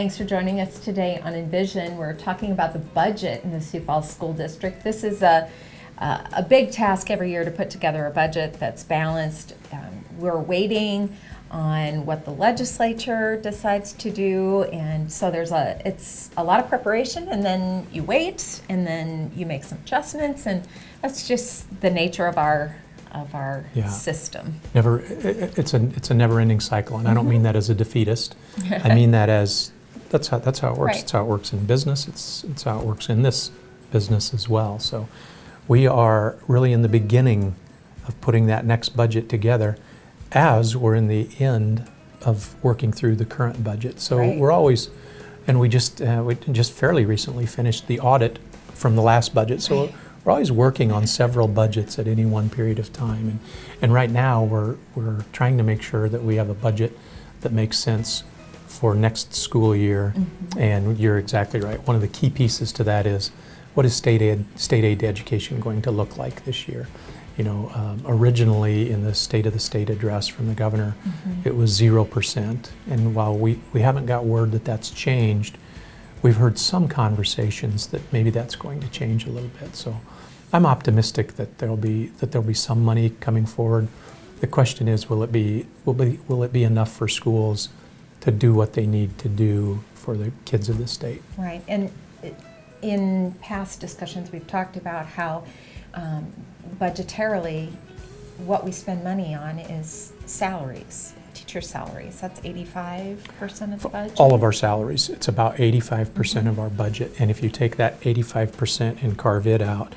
Thanks for joining us today on Envision. We're talking about the budget in the Sioux Falls School District. This is a big task every year to put together a budget that's balanced. We're waiting on what the legislature decides to do, and so it's a lot of preparation, and then you wait, and then you make some adjustments, and that's just the nature of our system. It's a never-ending cycle, and I don't mean that as a defeatist. I mean that as that's how it works. Right. It's how it works in business. It's how it works in this business as well. So we are really in the beginning of putting that next budget together, as we're in the end of working through the current budget. So right. we're always, and we just fairly recently finished the audit from the last budget. So right. We're always working on several budgets at any one period of time, and right now we're trying to make sure that we have a budget that makes sense for next school year. Mm-hmm. And you're exactly right. One of the key pieces to that is, what is state aid to education going to look like this year? You know, originally in the State of the State address from the governor, mm-hmm. it was 0%. And while we haven't got word that that's changed, we've heard some conversations that maybe that's going to change a little bit. So I'm optimistic that there'll be some money coming forward. The question is, will it be enough for schools to do what they need to do for the kids of the state? Right. And in past discussions, we've talked about how budgetarily what we spend money on is salaries, teacher salaries. That's 85% of the budget? All of our salaries. It's about 85% of our budget. And if you take that 85% and carve it out,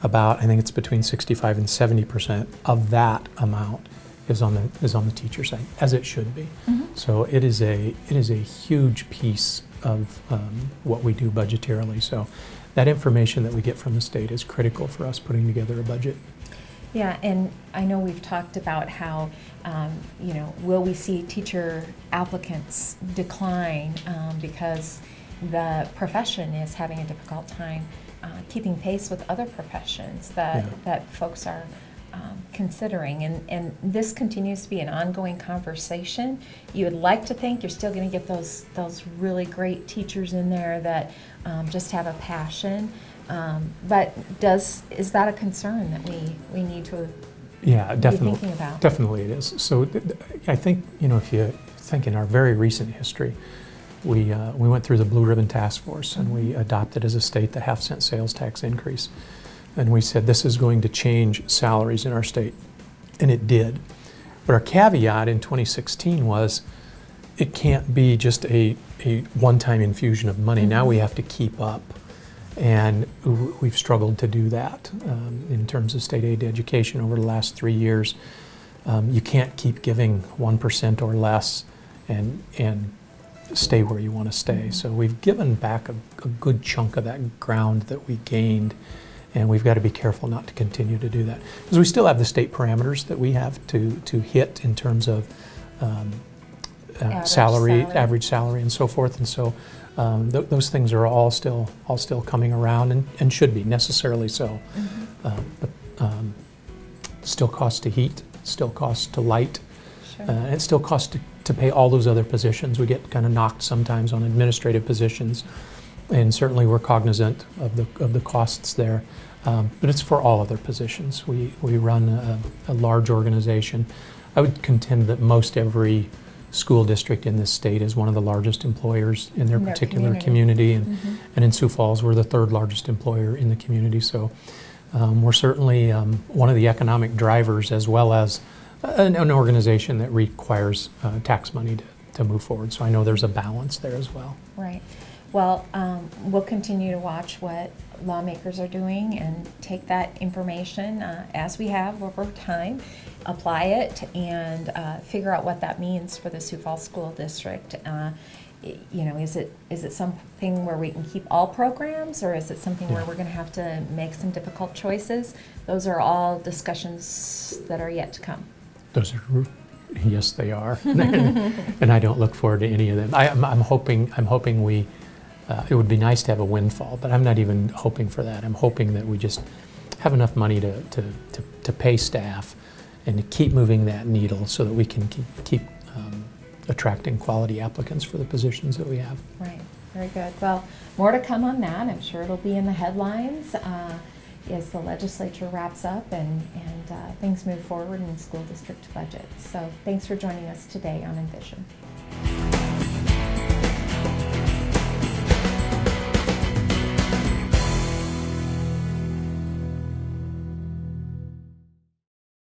I think it's between 65 and 70% of that amount is on the teacher side, as it should be. Mm-hmm. So it is a huge piece of what we do budgetarily. So that information that we get from the state is critical for us putting together a budget. Yeah, and I know we've talked about how, will we see teacher applicants decline because the profession is having a difficult time keeping pace with other professions that folks are considering, and this continues to be an ongoing conversation. You would like to think you're still going to get those really great teachers in there that just have a passion, but is that a concern that we need to be thinking about? Definitely it is. So I think, if you think in our very recent history, we went through the Blue Ribbon Task Force, and we adopted as a state the half-cent sales tax increase. And we said this is going to change salaries in our state, and it did. But our caveat in 2016 was it can't be just a one-time infusion of money. Mm-hmm. Now we have to keep up, and we've struggled to do that in terms of state aid to education over the last 3 years. You can't keep giving 1% or less and stay where you want to stay. Mm-hmm. So we've given back a good chunk of that ground that we gained. And we've got to be careful not to continue to do that, because we still have the state parameters that we have to hit in terms of average salary, and so forth. And so those things are all still coming around, and should be necessarily so. Mm-hmm. But still costs to heat, still costs to light, sure. It still costs to pay all those other positions. We get kind of knocked sometimes on administrative positions. And certainly we're cognizant of the costs there, but it's for all other positions. We run a large organization. I would contend that most every school district in this state is one of the largest employers in their particular community. And, mm-hmm. and in Sioux Falls, we're the third largest employer in the community. So we're certainly one of the economic drivers, as well as an organization that requires tax money to move forward. So I know there's a balance there as well. Right. Well, we'll continue to watch what lawmakers are doing and take that information as we have over time, apply it, and figure out what that means for the Sioux Falls School District. Is it something where we can keep all programs, or is it something where we're going to have to make some difficult choices? Those are all discussions that are yet to come. Yes, they are, and I don't look forward to any of them. I'm hoping we. It would be nice to have a windfall, but I'm not even hoping for that. I'm hoping that we just have enough money to pay staff and to keep moving that needle, so that we can keep attracting quality applicants for the positions that we have. Right, very good. Well, more to come on that. I'm sure it'll be in the headlines as the legislature wraps up and things move forward in school district budgets. So thanks for joining us today on Envision.